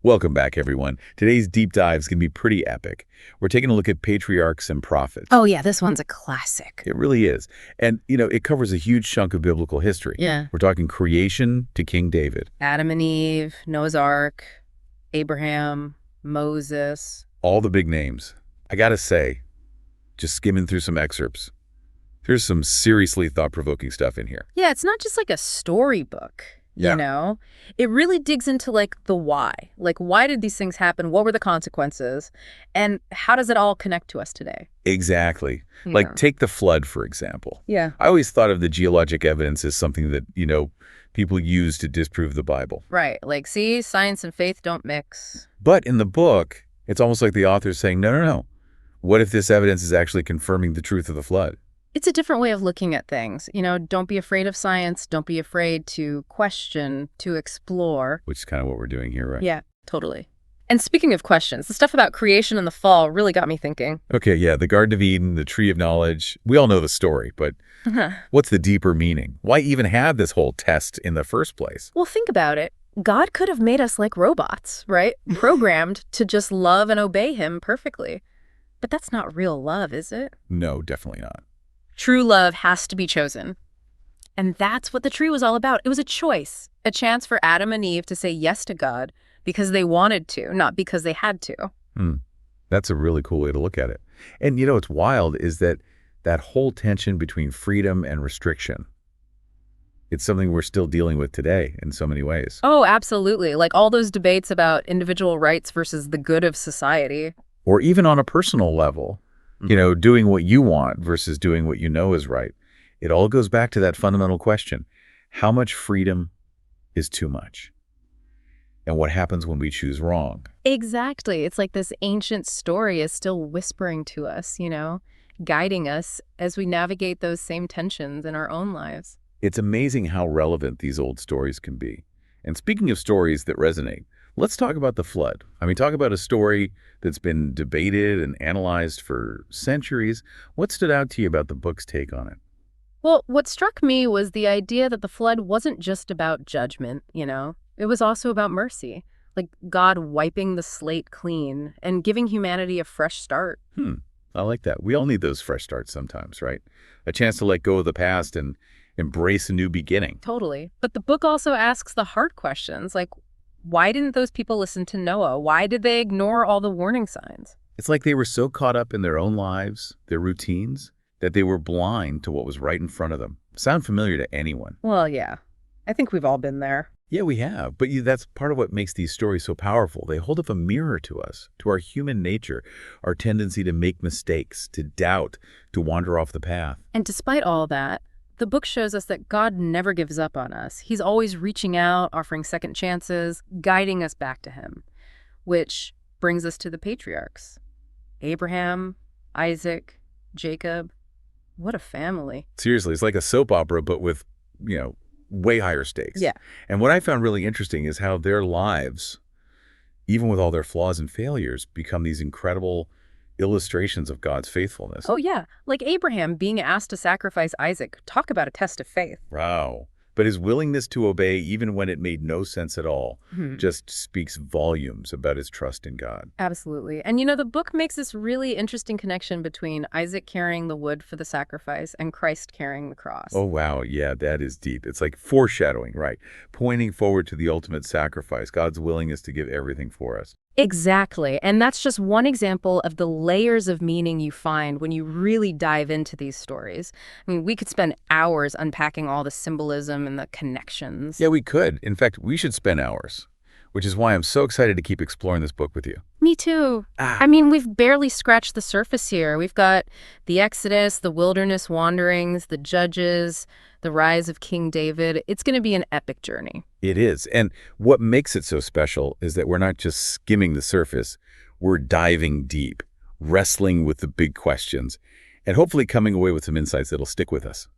Welcome back, everyone. Today's deep dive is going to be pretty epic. We're taking a look at Patriarchs and Prophets. Oh, yeah, this one's a classic. It really is. And, it covers a huge chunk of biblical history. Yeah. We're talking creation to King David. Adam and Eve, Noah's Ark, Abraham, Moses. All the big names. I got to say, just skimming through some excerpts, there's some seriously thought-provoking stuff in here. Yeah, it's not just like a storybook. Yeah. You know, it really digs into the why. Why did these things happen? What were the consequences? And how does it all connect to us today? Exactly. Yeah. Take the flood, for example. Yeah. I always thought of the geologic evidence as something that, people use to disprove the Bible. Right. See, science and faith don't mix. But in the book, it's almost like the author's saying, no. What if this evidence is actually confirming the truth of the flood? It's a different way of looking at things. Don't be afraid of science. Don't be afraid to question, to explore. Which is kind of what we're doing here, right? Yeah, totally. And speaking of questions, the stuff about creation and the fall really got me thinking. Okay, yeah, the Garden of Eden, the Tree of Knowledge. We all know the story, but what's the deeper meaning? Why even have this whole test in the first place? Well, think about it. God could have made us like robots, right? Programmed to just love and obey him perfectly. But that's not real love, is it? No, definitely not. True love has to be chosen. And that's what the tree was all about. It was a choice, a chance for Adam and Eve to say yes to God because they wanted to, not because they had to. That's a really cool way to look at it. And what's wild is that whole tension between freedom and restriction, it's something we're still dealing with today in so many ways. Oh, absolutely. All those debates about individual rights versus the good of society. Or even on a personal level. Doing what you want versus doing what you know is right. It all goes back to that fundamental question. How much freedom is too much? And what happens when we choose wrong? Exactly. It's like this ancient story is still whispering to us, guiding us as we navigate those same tensions in our own lives. It's amazing how relevant these old stories can be. And speaking of stories that resonate, let's talk about the flood. Talk about a story that's been debated and analyzed for centuries. What stood out to you about the book's take on it? Well, what struck me was the idea that the flood wasn't just about judgment, It was also about mercy, God wiping the slate clean and giving humanity a fresh start. I like that. We all need those fresh starts sometimes, right? A chance to let go of the past and embrace a new beginning. Totally. But the book also asks the hard questions, why didn't those people listen to Noah? Why did they ignore all the warning signs? It's like they were so caught up in their own lives, their routines, that they were blind to what was right in front of them. Sound familiar to anyone? Well, yeah. I think we've all been there. Yeah, we have. But that's part of what makes these stories so powerful. They hold up a mirror to us, to our human nature, our tendency to make mistakes, to doubt, to wander off the path. And despite all that, the book shows us that God never gives up on us. He's always reaching out, offering second chances, guiding us back to him. Which brings us to the patriarchs. Abraham, Isaac, Jacob. What a family. Seriously, it's like a soap opera, but with, way higher stakes. Yeah. And what I found really interesting is how their lives, even with all their flaws and failures, become these incredible illustrations of God's faithfulness. Oh, yeah. Like Abraham being asked to sacrifice Isaac. Talk about a test of faith. Wow. But his willingness to obey, even when it made no sense at all, just speaks volumes about his trust in God. Absolutely. And the book makes this really interesting connection between Isaac carrying the wood for the sacrifice and Christ carrying the cross. Oh, wow. Yeah, that is deep. It's like foreshadowing, right? Pointing forward to the ultimate sacrifice, God's willingness to give everything for us. Exactly. And that's just one example of the layers of meaning you find when you really dive into these stories. We could spend hours unpacking all the symbolism and the connections. Yeah, we could. In fact, we should spend hours, which is why I'm so excited to keep exploring this book with you. Me too. We've barely scratched the surface here. We've got the Exodus, the wilderness wanderings, the Judges, the rise of King David. It's going to be an epic journey. It is. And what makes it so special is that we're not just skimming the surface. We're diving deep, wrestling with the big questions, and hopefully coming away with some insights that'll stick with us.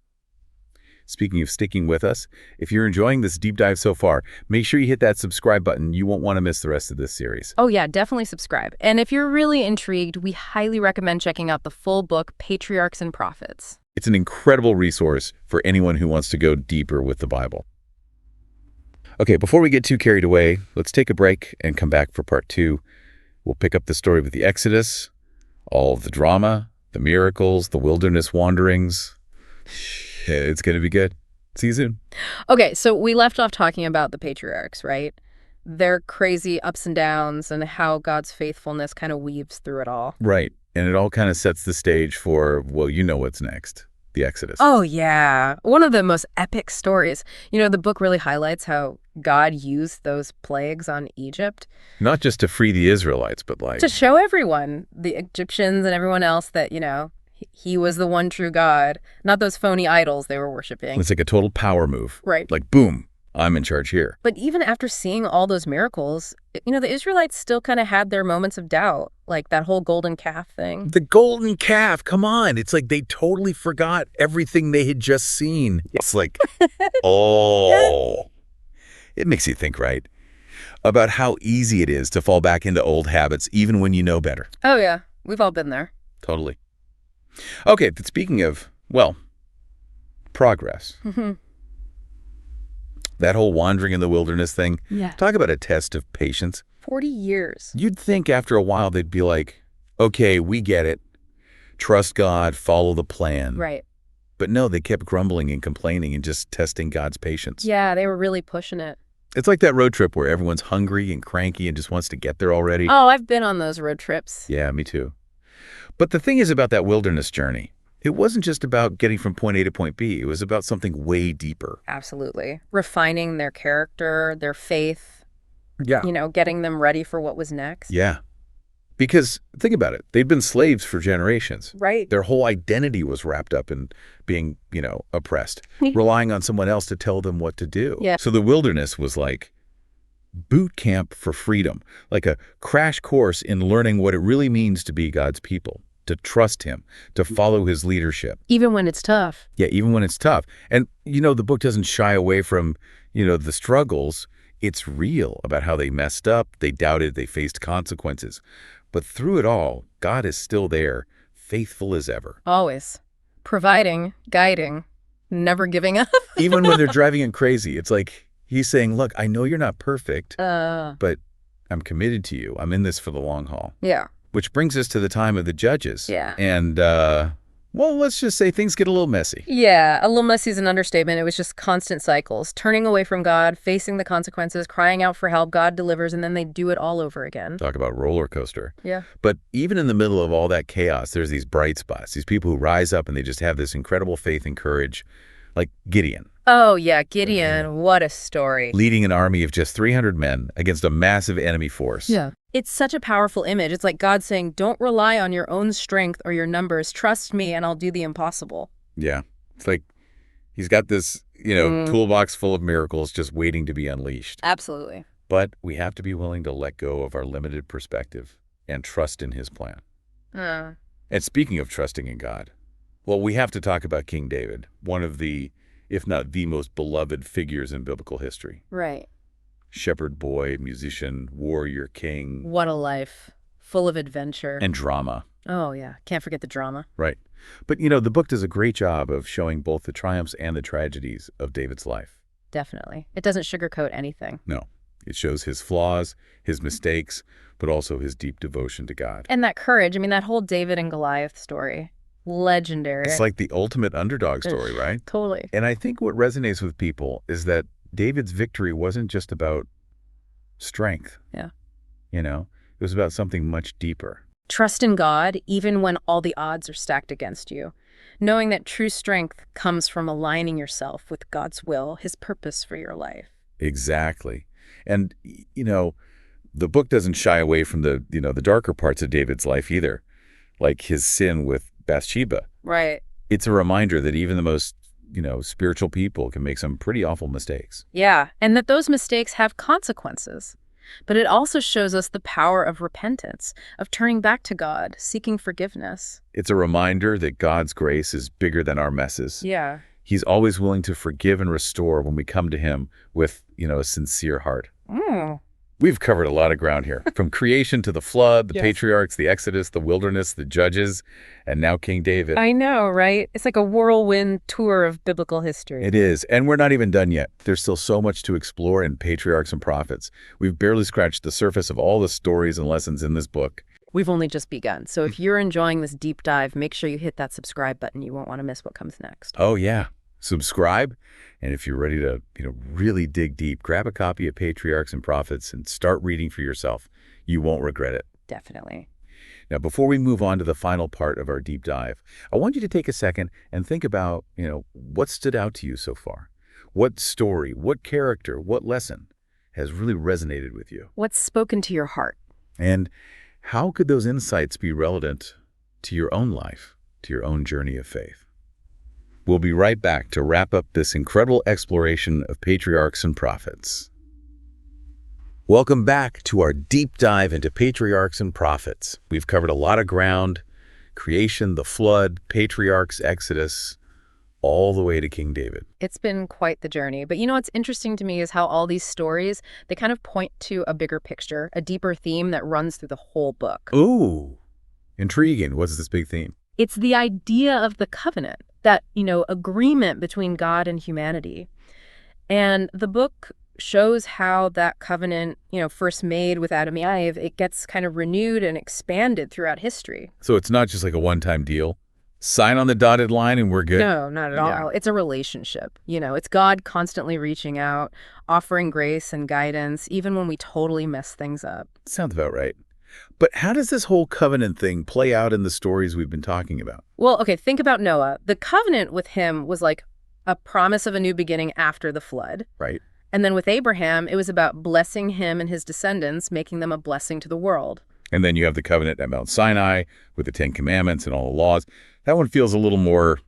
Speaking of sticking with us, if you're enjoying this deep dive so far, make sure you hit that subscribe button. You won't want to miss the rest of this series. Oh yeah, definitely subscribe. And if you're really intrigued, we highly recommend checking out the full book, Patriarchs and Prophets. It's an incredible resource for anyone who wants to go deeper with the Bible. Okay, before we get too carried away, let's take a break and come back for part 2. We'll pick up the story with the Exodus, all of the drama, the miracles, the wilderness wanderings. Yeah, it's going to be good. See you soon. Okay, so we left off talking about the patriarchs, right? Their crazy ups and downs and how God's faithfulness kind of weaves through it all. Right. And it all kind of sets the stage for, well, you know what's next. The Exodus. Oh, yeah. One of the most epic stories. The book really highlights how God used those plagues on Egypt Not just to free the Israelites, but like... to show everyone, the Egyptians and everyone else, that, he was the one true God, not those phony idols they were worshiping. It's like a total power move. Right. Like, boom, I'm in charge here. But even after seeing all those miracles, the Israelites still kind of had their moments of doubt, like that whole golden calf thing. The golden calf, come on. It's like they totally forgot everything they had just seen. It's like, oh. It makes you think, right? About how easy it is to fall back into old habits, even when you know better. Oh, yeah. We've all been there. Totally. Okay, but speaking of, well, progress. That whole wandering in the wilderness thing, Yeah. talk about a test of patience. 40 years. You'd think after a while they'd be like, okay, we get it. Trust God, follow the plan. Right. But no, they kept grumbling and complaining and just testing God's patience. Yeah, they were really pushing it. It's like that road trip where everyone's hungry and cranky and just wants to get there already. Oh, I've been on those road trips. Yeah, me too. But the thing is about that wilderness journey, it wasn't just about getting from point A to point B. It was about something way deeper. Absolutely. Refining their character, their faith, Yeah. getting them ready for what was next. Yeah. Because think about it. They'd been slaves for generations. Right. Their whole identity was wrapped up in being, oppressed, relying on someone else to tell them what to do. Yeah. So the wilderness was like boot camp for freedom, like a crash course in learning what it really means to be God's people, to trust him, to follow his leadership. Even when it's tough. Yeah, even when it's tough. And, the book doesn't shy away from, the struggles. It's real about how they messed up, they doubted, they faced consequences. But through it all, God is still there, faithful as ever. Always. Providing, guiding, never giving up. Even when they're driving him crazy, it's like he's saying, look, I know you're not perfect, but I'm committed to you. I'm in this for the long haul. Yeah. Which brings us to the time of the judges. Yeah. And, let's just say things get a little messy. Yeah, a little messy is an understatement. It was just constant cycles, turning away from God, facing the consequences, crying out for help, God delivers, and then they do it all over again. Talk about roller coaster. Yeah. But even in the middle of all that chaos, there's these bright spots, these people who rise up and they just have this incredible faith and courage, like Gideon. Oh, yeah, Gideon. What a story. Leading an army of just 300 men against a massive enemy force. Yeah. It's such a powerful image. It's like God saying, don't rely on your own strength or your numbers. Trust me and I'll do the impossible. Yeah. It's like he's got this, toolbox full of miracles just waiting to be unleashed. Absolutely. But we have to be willing to let go of our limited perspective and trust in his plan. And speaking of trusting in God, well, we have to talk about King David, one of the, if not the most beloved figures in biblical history. Right. Shepherd boy, musician, warrior, king. What a life. Full of adventure. And drama. Oh, yeah. Can't forget the drama. Right. But, the book does a great job of showing both the triumphs and the tragedies of David's life. Definitely. It doesn't sugarcoat anything. No. It shows his flaws, his mistakes, but also his deep devotion to God. And that courage. I mean, that whole David and Goliath story. Legendary. It's like the ultimate underdog story, right? Totally. And I think what resonates with people is that David's victory wasn't just about strength. Yeah. It was about something much deeper. Trust in God, even when all the odds are stacked against you. Knowing that true strength comes from aligning yourself with God's will, his purpose for your life. Exactly. And, the book doesn't shy away from the darker parts of David's life either, like his sin with Bathsheba. Right. It's a reminder that even the most, spiritual people can make some pretty awful mistakes. Yeah, and that those mistakes have consequences. But it also shows us the power of repentance, of turning back to God, seeking forgiveness. It's a reminder that God's grace is bigger than our messes. Yeah. He's always willing to forgive and restore when we come to him with, a sincere heart. We've covered a lot of ground here, from creation to the flood, the Yes. patriarchs, the Exodus, the wilderness, the judges, and now King David. I know, right? It's like a whirlwind tour of biblical history. It is, and we're not even done yet. There's still so much to explore in Patriarchs and Prophets. We've barely scratched the surface of all the stories and lessons in this book. We've only just begun. So if you're enjoying this deep dive, make sure you hit that subscribe button. You won't want to miss what comes next. Oh, yeah. Subscribe, and if you're ready to, really dig deep, grab a copy of Patriarchs and Prophets and start reading for yourself. You won't regret it. Definitely. Now, before we move on to the final part of our deep dive, I want you to take a second and think about, what stood out to you so far. What story, what character, what lesson has really resonated with you? What's spoken to your heart? And how could those insights be relevant to your own life, to your own journey of faith? We'll be right back to wrap up this incredible exploration of Patriarchs and Prophets. Welcome back to our deep dive into Patriarchs and Prophets. We've covered a lot of ground: creation, the flood, patriarchs, Exodus, all the way to King David. It's been quite the journey. But what's interesting to me is how all these stories, they kind of point to a bigger picture, a deeper theme that runs through the whole book. Ooh, intriguing. What's this big theme? It's the idea of the covenant, that, agreement between God and humanity. And the book shows how that covenant, first made with Adam and Eve, it gets kind of renewed and expanded throughout history. So it's not just like a one-time deal? Sign on the dotted line and we're good? No, not at all. Yeah. It's a relationship. It's God constantly reaching out, offering grace and guidance, even when we totally mess things up. Sounds about right. But how does this whole covenant thing play out in the stories we've been talking about? Well, okay, think about Noah. The covenant with him was like a promise of a new beginning after the flood. Right. And then with Abraham, it was about blessing him and his descendants, making them a blessing to the world. And then you have the covenant at Mount Sinai with the 10 Commandments and all the laws. That one feels a little more,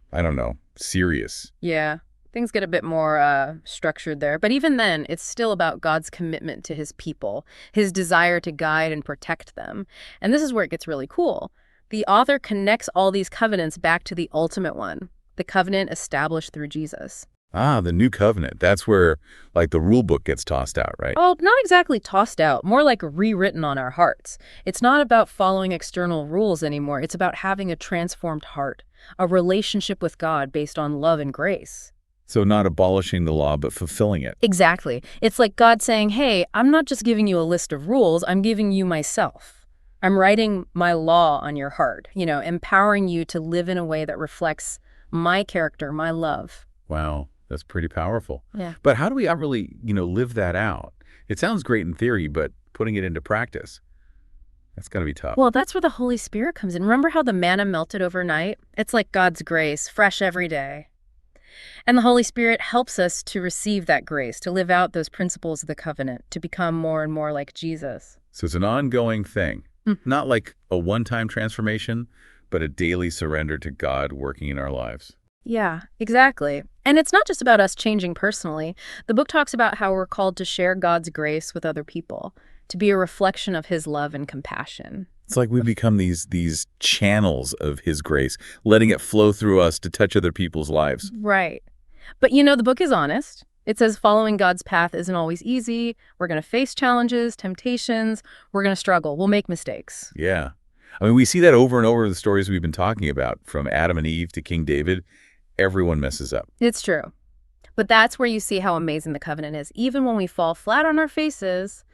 serious. Yeah, things get a bit more structured there. But even then, it's still about God's commitment to his people, his desire to guide and protect them. And this is where it gets really cool. The author connects all these covenants back to the ultimate one, the covenant established through Jesus. Ah, the new covenant. That's where, the rule book gets tossed out, right? Oh, not exactly tossed out, more like rewritten on our hearts. It's not about following external rules anymore. It's about having a transformed heart, a relationship with God based on love and grace. So not abolishing the law, but fulfilling it. Exactly. It's like God saying, hey, I'm not just giving you a list of rules, I'm giving you myself. I'm writing my law on your heart, empowering you to live in a way that reflects my character, my love. Wow. That's pretty powerful. Yeah. But how do we really, live that out? It sounds great in theory, but putting it into practice, that's got to be tough. Well, that's where the Holy Spirit comes in. Remember how the manna melted overnight? It's like God's grace, fresh every day. And the Holy Spirit helps us to receive that grace, to live out those principles of the covenant, to become more and more like Jesus. So it's an ongoing thing, not like a one-time transformation, but a daily surrender to God working in our lives. Yeah, exactly. And it's not just about us changing personally. The book talks about how we're called to share God's grace with other people, to be a reflection of his love and compassion. It's like we become these channels of his grace, letting it flow through us to touch other people's lives. Right. But the book is honest. It says following God's path isn't always easy. We're going to face challenges, temptations. We're going to struggle. We'll make mistakes. Yeah. I mean, we see that over and over in the stories we've been talking about, from Adam and Eve to King David. Everyone messes up. It's true. But that's where you see how amazing the covenant is. Even when we fall flat on our faces,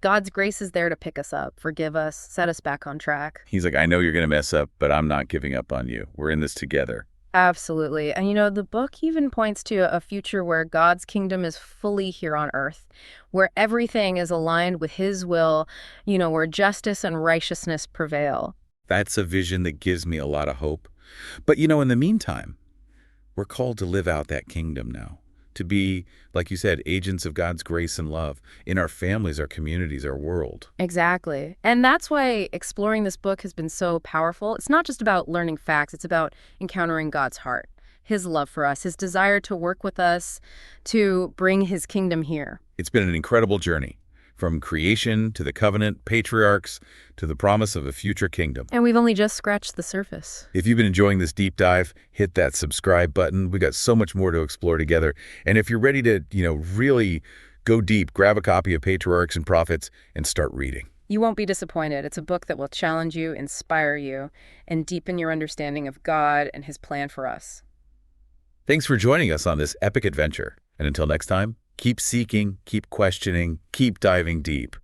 God's grace is there to pick us up, forgive us, set us back on track. He's like, I know you're going to mess up, but I'm not giving up on you. We're in this together. Absolutely. And the book even points to a future where God's kingdom is fully here on earth, where everything is aligned with his will, where justice and righteousness prevail. That's a vision that gives me a lot of hope. But, in the meantime, we're called to live out that kingdom now, to be, like you said, agents of God's grace and love in our families, our communities, our world. Exactly. And that's why exploring this book has been so powerful. It's not just about learning facts. It's about encountering God's heart, his love for us, his desire to work with us, to bring his kingdom here. It's been an incredible journey, from creation to the covenant, patriarchs, to the promise of a future kingdom. And we've only just scratched the surface. If you've been enjoying this deep dive, hit that subscribe button. We got so much more to explore together. And if you're ready to, really Go deep, grab a copy of Patriarchs and Prophets, and start reading. You won't be disappointed. It's a book that will challenge you, inspire you, and deepen your understanding of God and his plan for us. Thanks for joining us on this epic adventure. And until next time, keep seeking, keep questioning, keep diving deep.